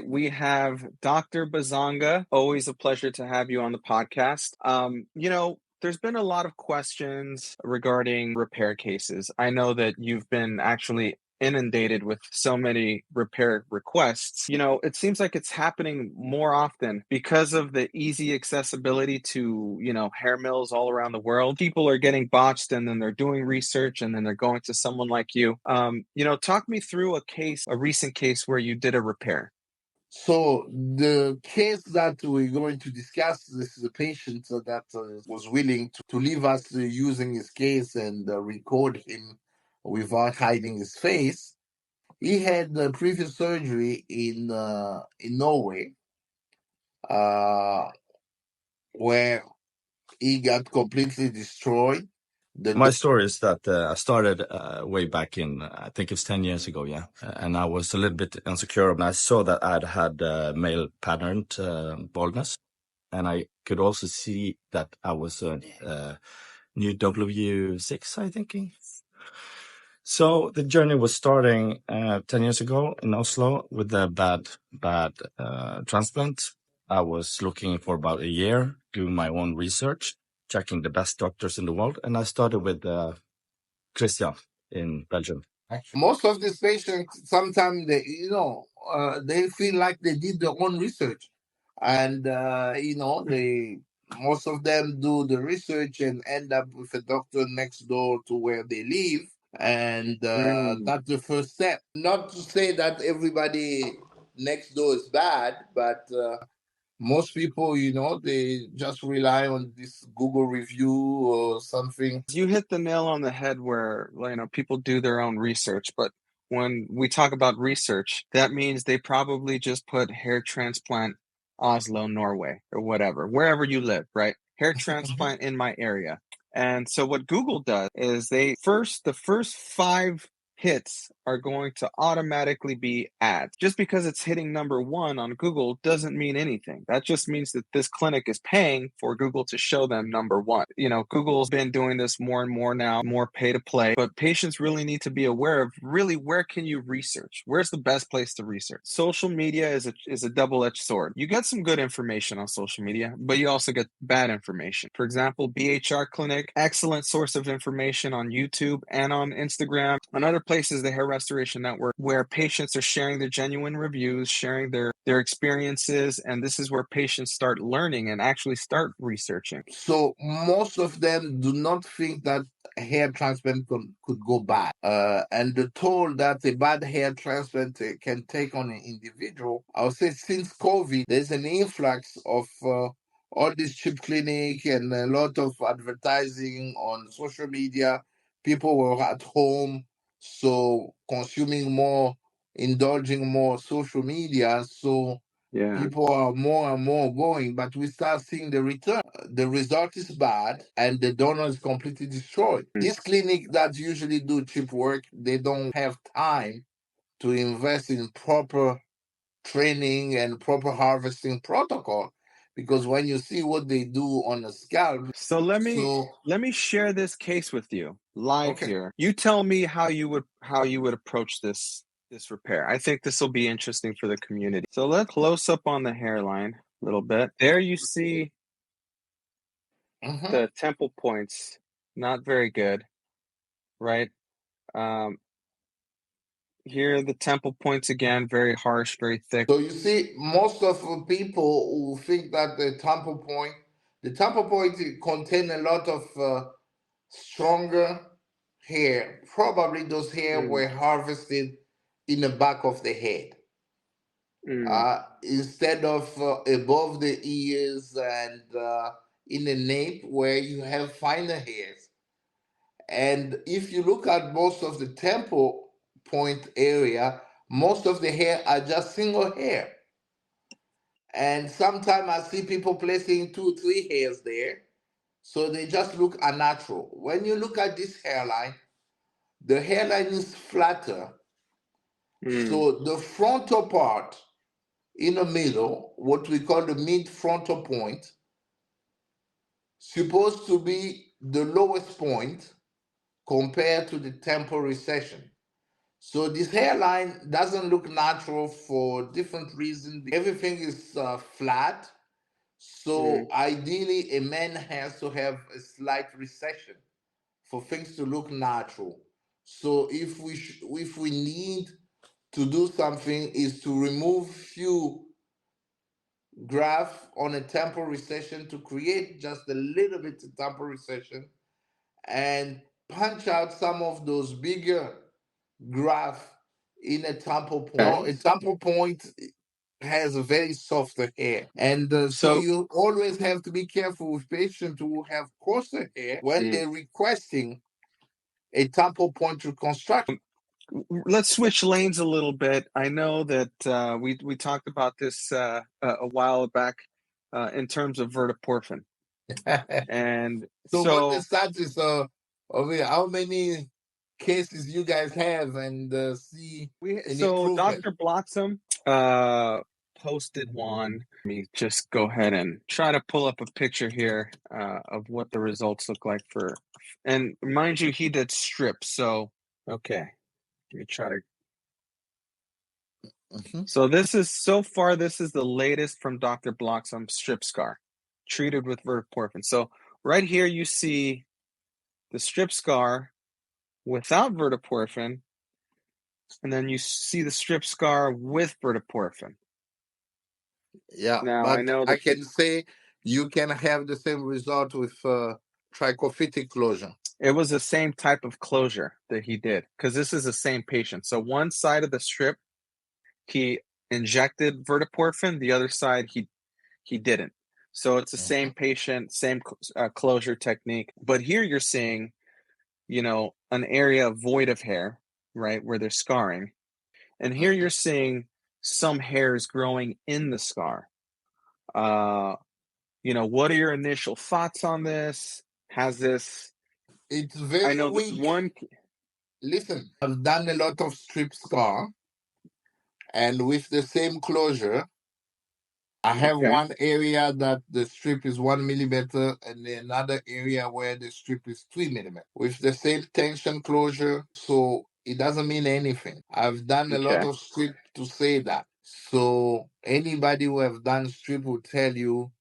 we have Dr. Bisanga. Always a pleasure to have you on the podcast. There's been a lot of questions regarding repair cases. I know that you've been actually inundated with so many repair requests. It seems like it's happening more often because of the easy accessibility to, hair mills all around the world. People are getting botched and then they're doing research and then they're going to someone like you. Talk me through a recent case where you did a repair. So the case that we're going to discuss, this is a patient that was willing to leave us using his case and record him without hiding his face. He had previous surgery in Norway, where he got completely destroyed. My story is that I started way back in, I think it's 10 years ago, yeah. And I was a little bit insecure, and I saw that I'd had male patterned baldness. And I could also see that I was new W6, I think. So the journey was starting 10 years ago in Oslo with a bad transplant. I was looking for about a year, doing my own research, checking the best doctors in the world. And I started with Christian in Belgium. Actually, most of these patients, sometimes they feel like they did their own research. And, most of them do the research and end up with a doctor next door to where they live. And that's the first step. Not to say that everybody next door is bad, but most people, they just rely on this Google review or something. You hit the nail on the head where, people do their own research, but when we talk about research, that means they probably just put hair transplant Oslo, Norway, or whatever, wherever you live, right? Hair transplant in my area. And so what Google does is the first 5 hits are going to automatically be ads. Just because it's hitting number 1 on Google doesn't mean anything. That just means that this clinic is paying for Google to show them number 1. Google's been doing this more and more now, more pay to play, but patients really need to be aware of really where can you research? Where's the best place to research? Social media is a double-edged sword. You get some good information on social media, but you also get bad information. For example, BHR Clinic, excellent source of information on YouTube and on Instagram. Another place is the Hair Restoration Network, where patients are sharing their genuine reviews, sharing their experiences, and this is where patients start learning and actually start researching. So most of them do not think that hair transplant could go bad. And the toll that a bad hair transplant can take on an individual, I would say since COVID, there's an influx of all these cheap clinic and a lot of advertising on social media. People were at home, so consuming more, indulging more social media. So people are more and more going, but we start seeing the return. The result is bad and the donor is completely destroyed. This clinic that usually do cheap work, they don't have time to invest in proper training and proper harvesting protocol, because when you see what they do on a scalp. So let me share this case with you live here. You tell me how you would approach this repair. I think this will be interesting for the community. So let's close up on the hairline a little bit. There you see the temple points, not very good, right? Here the temple points again, very harsh, very thick. So you see, most of the people who think that the temple point contain a lot of stronger hair. Probably those hair were harvested in the back of the head. Instead of above the ears and in the nape where you have finer hairs. And if you look at most of the temple point area, most of the hair are just single hair. And sometimes I see people placing 2, 3 hairs there. So they just look unnatural. When you look at this hairline, the hairline is flatter. So the frontal part in the middle, what we call the mid-frontal point, supposed to be the lowest point compared to the temporal recession. So this hairline doesn't look natural for different reasons. Everything is flat. So ideally, a man has to have a slight recession for things to look natural. So if we need to do something, is to remove few graft on a temporal recession to create just a little bit of temporal recession and punch out some of those bigger graft in a temple point. Okay. A temple point has a very soft hair, and so you always have to be careful with patients who have coarser hair when they're requesting a temple point reconstruction. Let's switch lanes a little bit. I know that we talked about this a while back in terms of verteporfin, and So what's the status of it? How many cases you guys have and see an improvement? Dr. Bloxham posted one. Let me just go ahead and try to pull up a picture here of what the results look like for. And mind you, he did strips. So okay, let me try to. So this is the latest from Dr. Bloxham strip scar, treated with verteporfin. So right here you see the strip scar without verteporfin, and then you see the strip scar with verteporfin. Yeah, Now but I know I can say you can have the same result with trichophytic closure. it was the same type of closure that he did, because this is the same patient. So one side of the strip, he injected verteporfin, the other side he didn't. So it's the same patient, same closure technique. But here you're seeing, an area void of hair, right, where there's scarring. And here you're seeing some hairs growing in the scar. What are your initial thoughts on this? Has this? It's very I know weak. one. Listen, I've done a lot of strip scar, and with the same closure, I have one area that the strip is 1 millimeter, and another area where the strip is 3 millimeters. With the same tension closure, so it doesn't mean anything. I've done a lot of strip to say that. So anybody who have done strip will tell you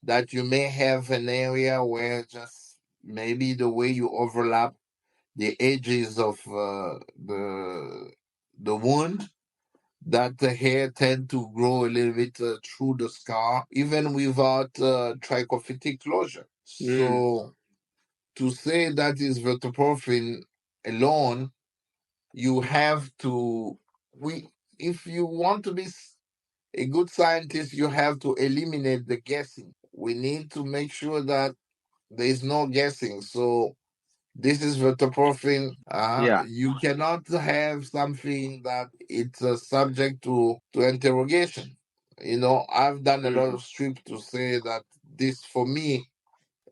that you may have an area where just maybe the way you overlap the edges of the wound, that the hair tend to grow a little bit through the scar, even without trichophytic closure. So to say that is verteporfin alone, you have to if you want to be a good scientist, you have to eliminate the guessing. We need to make sure that there is no guessing. So this is verteporfin. You cannot have something that it's subject to interrogation. I've done a lot of strips to say that this, for me,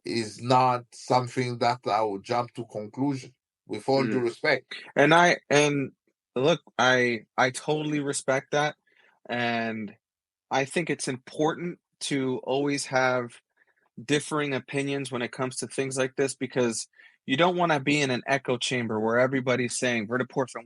is not something that I would jump to conclusion. With all due respect. And look, I totally respect that, and I think it's important to always have differing opinions when it comes to things like this, because you don't want to be in an echo chamber where everybody's saying verteporfin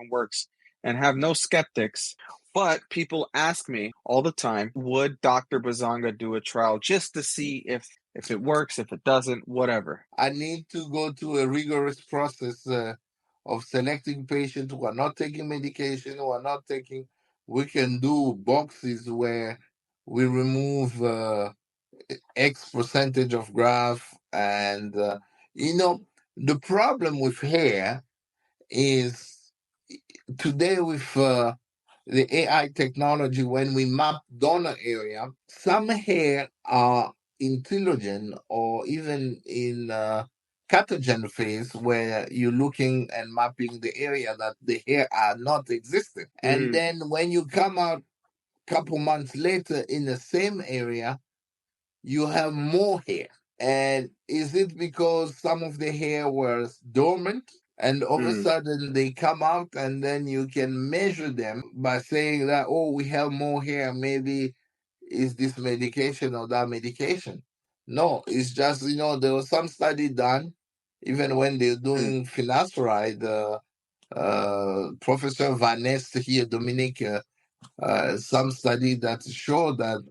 works, and have no skeptics. But people ask me all the time, would Dr. Bisanga do a trial just to see if it works, if it doesn't, whatever? I need to go through a rigorous process of selecting patients who are not taking medication, who are not taking. We can do boxes where we remove X percentage of graft, and the problem with hair is today with the AI technology, when we map donor area, some hair are in telogen or even in catagen phase, where you're looking and mapping the area that the hair are not existing. And then when you come out couple months later in the same area, you have more hair. And is it because some of the hair was dormant and all of a sudden they come out, and then you can measure them by saying that, oh, we have more hair, maybe is this medication or that medication? No, it's just, there was some study done, even when they're doing finasteride, Professor Van Nest here, Dominique, some study that showed that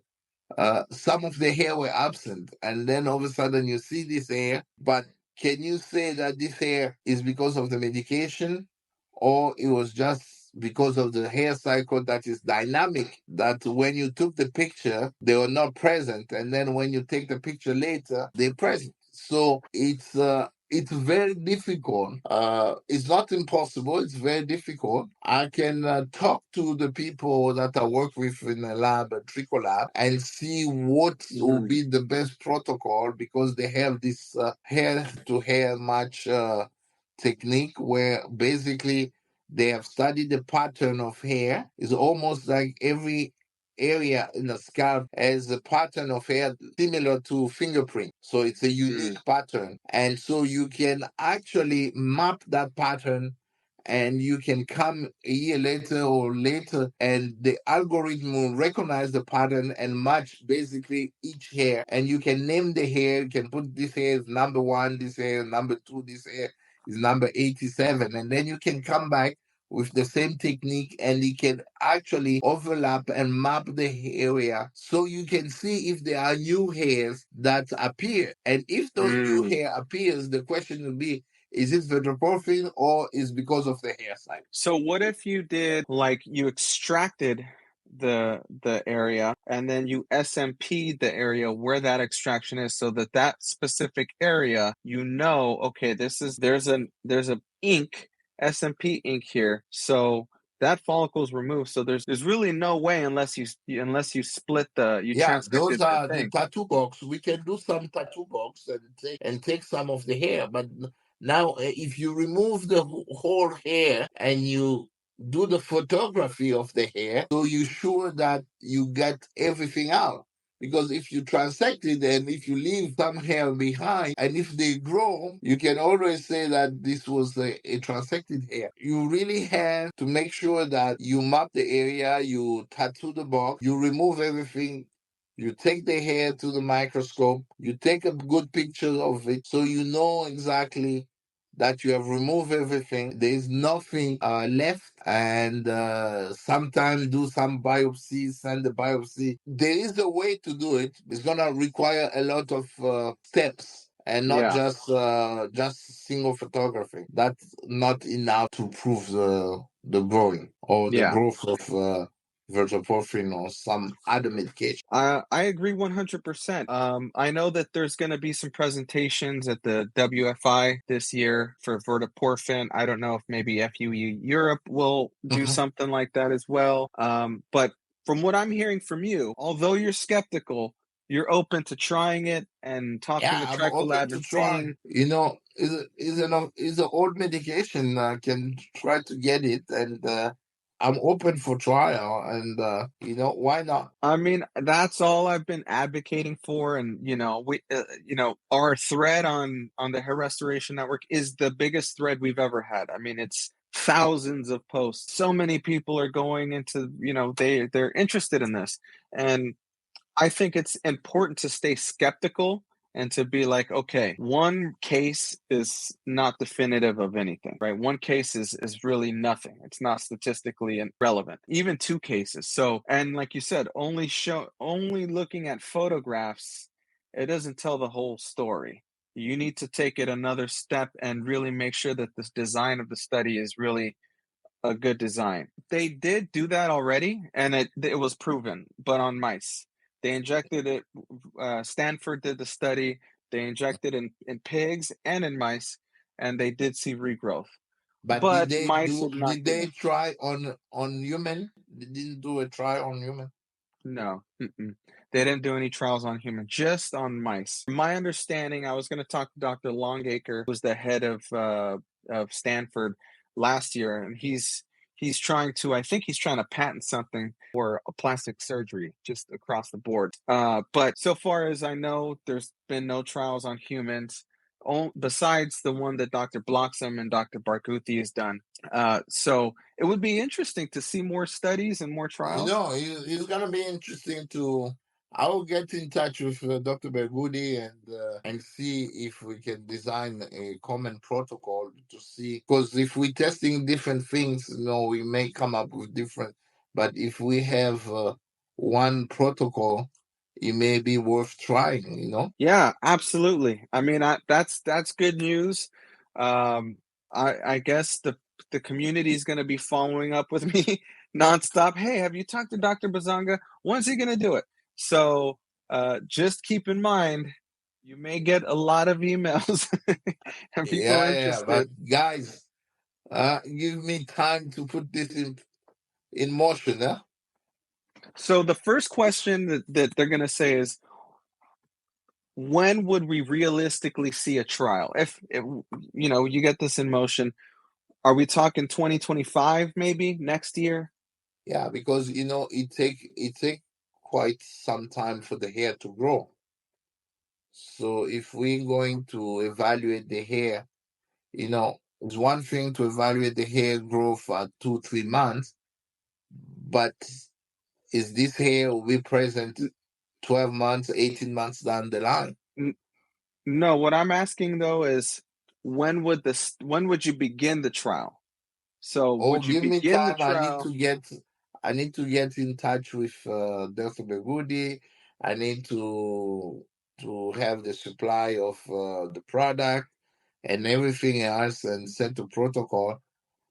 some of the hair were absent, and then all of a sudden you see this hair. But can you say that this hair is because of the medication, or it was just because of the hair cycle that is dynamic? That when you took the picture, they were not present, and then when you take the picture later, they're present. So it's very difficult. It's not impossible. It's very difficult. I can talk to the people that I work with in the lab, at TrichoLAB, and see what will be the best protocol, because they have this hair-to-hair match technique where basically they have studied the pattern of hair. It's almost like every area in the scalp has a pattern of hair similar to fingerprint. So it's a unique pattern. And so you can actually map that pattern, and you can come a year later or later, and the algorithm will recognize the pattern and match basically each hair. And you can name the hair. You can put this hair is number 1, this hair number 2, this hair is number 87. And then you can come back with the same technique, and it can actually overlap and map the area, so you can see if there are new hairs that appear. And if those new hair appears, the question will be, is it Verteporfin or is because of the hair cycle? So what if you did, like, you extracted the area and then you SMP'd the area where that extraction is, so that that specific area, okay, there's a ink, SMP ink here, so that follicle is removed. So there's really no way, unless you split Those transected the are the thing. tattoo box. We can do some tattoo box and take some of the hair. But now, if you remove the whole hair and you do the photography of the hair, so you're sure that you get everything out. Because if you transect it and if you leave some hair behind, and if they grow, you can always say that this was a transected hair. You really have to make sure that you map the area, you tattoo the box, you remove everything, you take the hair to the microscope, you take a good picture of it, so you know exactly that you have removed everything. There is nothing left, and sometimes do some biopsies, send the biopsy. There is a way to do it. It's gonna require a lot of steps, and not just single photography. That's not enough to prove the growing or the growth of Verteporfin or some other medication. I agree 100%. I know that there's going to be some presentations at the WFI this year for Verteporfin. I don't know if maybe FUE Europe will do something like that as well. But from what I'm hearing from you, although you're skeptical, you're open to trying it and talking to I'm open TrichoLAB to and try. seeing. Is an old medication. I can try to get it, and I'm open for trial. And why not? I mean, that's all I've been advocating for, and our thread on the Hair Restoration Network is the biggest thread we've ever had. I mean, it's thousands of posts. So many people are going into, they're interested in this, and I think it's important to stay skeptical and to be like, okay, one case is not definitive of anything, right? One case is really nothing. It's not statistically relevant. Even 2 cases. So, and like you said, only looking at photographs, it doesn't tell the whole story. You need to take it another step and really make sure that this design of the study is really a good design. They did do that already, and it was proven, but on mice. They injected it. Stanford did the study. They injected in pigs and in mice, and they did see regrowth. But But mice did not did get they it. try on human? They didn't do a trial on human. No, they didn't do any trials on humans, just on mice. From my understanding, I was going to talk to Dr. Longacre, who's the head of Stanford last year, and he's trying to, I think he's trying to patent something for a plastic surgery just across the board. But so far as I know, there's been no trials on humans, besides the one that Dr. Bloxham and Dr. Barghouthi has done. So it would be interesting to see more studies and more trials. It's gonna be interesting to I will get in touch with Dr. Barghouthi and see if we can design a common protocol to see. Because if we're testing different things, we may come up with different. But if we have one protocol, it may be worth trying. Yeah, absolutely. I mean, that's good news. I guess the community is going to be following up with me nonstop. Hey, have you talked to Dr. Bisanga? When's he going to do it? So just keep in mind, you may get a lot of emails and people are Yeah. But interested. guys, give me time to put this in motion, huh? So the first question that they're going to say is, when would we realistically see a trial? If you get this in motion, are we talking 2025 maybe next year? Yeah, because it take quite some time for the hair to grow. So if we're going to evaluate the hair, it's one thing to evaluate the hair growth at 2, 3 months, but is this hair will be present 12 months, 18 months down the line? No, what I'm asking though is when would you begin the trial? So Oh, would you give me begin the time. trial? I need to get in touch with Dr. Begudi. I need to have the supply of the product and everything else and set the protocol.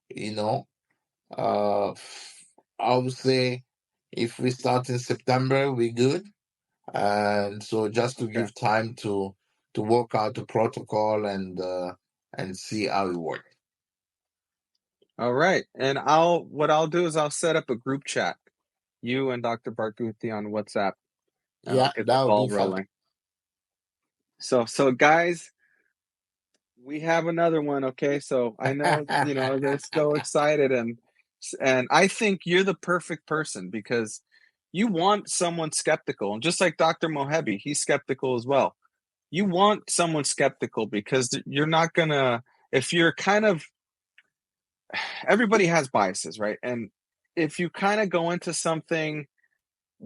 You know, uh, I would say if we start in September, we're good. And so just to Okay. give time to work out the protocol and see how it works. All right. And what I'll do is I'll set up a group chat, you and Dr. Barghouthi on WhatsApp, and I'll Yeah, get the that would be ball fantastic. rolling. So guys, we have another one, okay? So I know, they're so excited and I think you're the perfect person because you want someone skeptical. And just like Dr. Mohebi, he's skeptical as well. You want someone skeptical because you're not gonna, if you're kind of, everybody has biases, right? And if you kind of go into something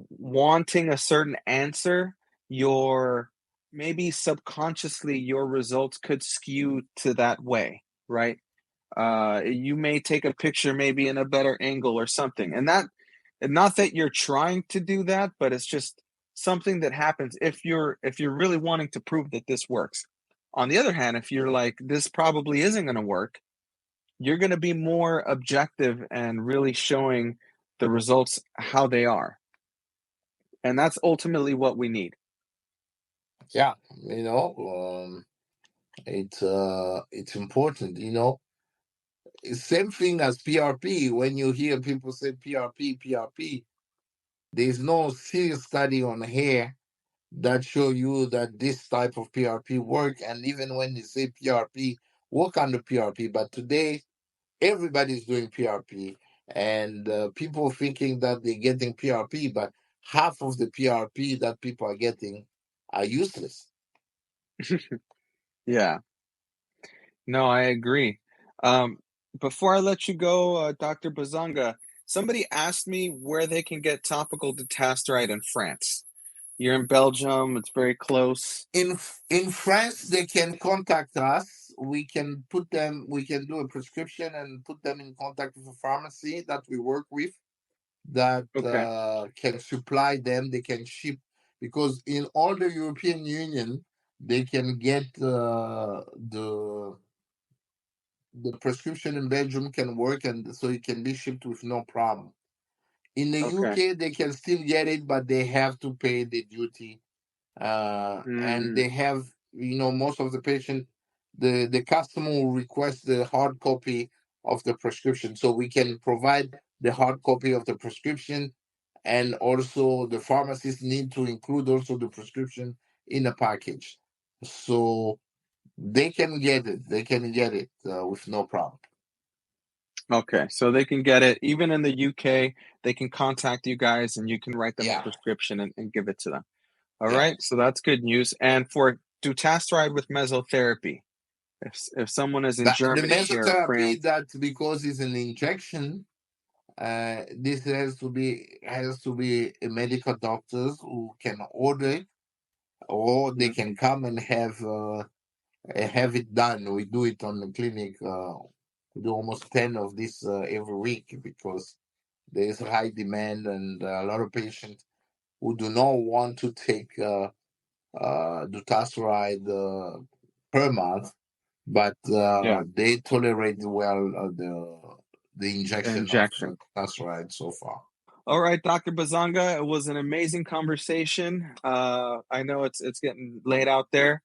wanting a certain answer, your maybe subconsciously your results could skew to that way, right? You may take a picture maybe in a better angle or something, and not that you're trying to do that, but it's just something that happens if you're really wanting to prove that this works. On the other hand, if you're like this probably isn't going to work, you're going to be more objective and really showing the results how they are, and that's ultimately what we need. Yeah, it's important. Same thing as PRP. When you hear people say PRP, there's no serious study on hair that show you that this type of PRP work. And even when they say PRP, work on the PRP. But today, everybody's doing PRP, and people thinking that they're getting PRP, but half of the PRP that people are getting are useless. Yeah, no, I agree. Um, Before I let you go, Dr. Bazanga, somebody asked me where they can get topical dutasteride in France. You're in Belgium, it's very close. In France, they can contact us. We can do a prescription and put them in contact with a pharmacy that we work with that Okay, can supply them. They can ship because in all the European Union, they can get the prescription in Belgium can work, and so it can be shipped with no problem. In the okay. UK, they can still get it, but they have to pay the duty. And Mm, they have, most of the patient, the customer will request the hard copy of the prescription, so we can provide the hard copy of the prescription, and also the pharmacist need to include also the prescription in a package, so they can get it. They can get it with no problem. okay, so they can get it even in the UK. They can contact you guys, and you can write them a Yeah, prescription and give it to them. All yeah. right, so that's good news. And for dutasteride with mesotherapy, if someone is in But the Germany or mesotherapy, France, that because it's an injection, This has to be a medical doctors who can order it, or they can come and have it done. We do it on the clinic. We do almost 10 of this every week because there is high demand and a lot of patients who do not want to take dutasteride per month, but Yeah. they tolerate well the injection of Injection. dutasteride so far. All right, Dr. Bisanga, it was an amazing conversation. I know it's getting late out there.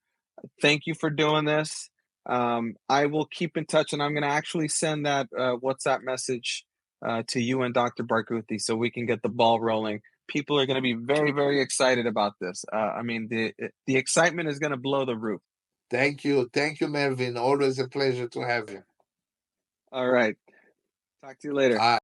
Thank you for doing this. I will keep in touch, and I'm going to actually send that WhatsApp message to you and Dr. Barghouthi so we can get the ball rolling. People are going to be very, very excited about this. I mean, the excitement is going to blow the roof. Thank you, Melvin. Always a pleasure to have you. All right. Talk to you later.